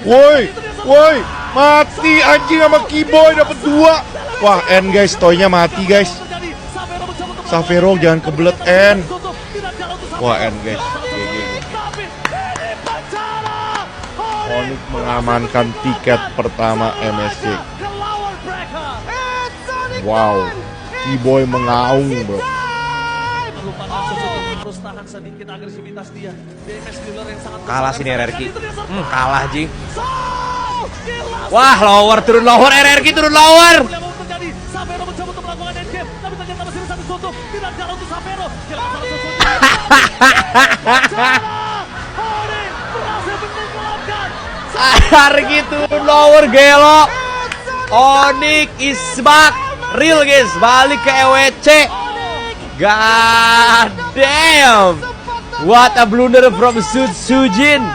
Woi, woi, mati anjing sama Keyboy dapat 2. Wah, N guys, toynya mati guys. Xavero jangan kebelet N. Wah, N guys. Onyx mengamankan tiket pertama MSC. Wow, Keyboy mengaung bro. Kalah sini RRQ. Kalah Jing. Wah, lower turun lower, RRQ turun lower. RRQ turun lower gelo. Onyx is back. Real guys, balik ke EWC. God damn. What a blunder from Sujin.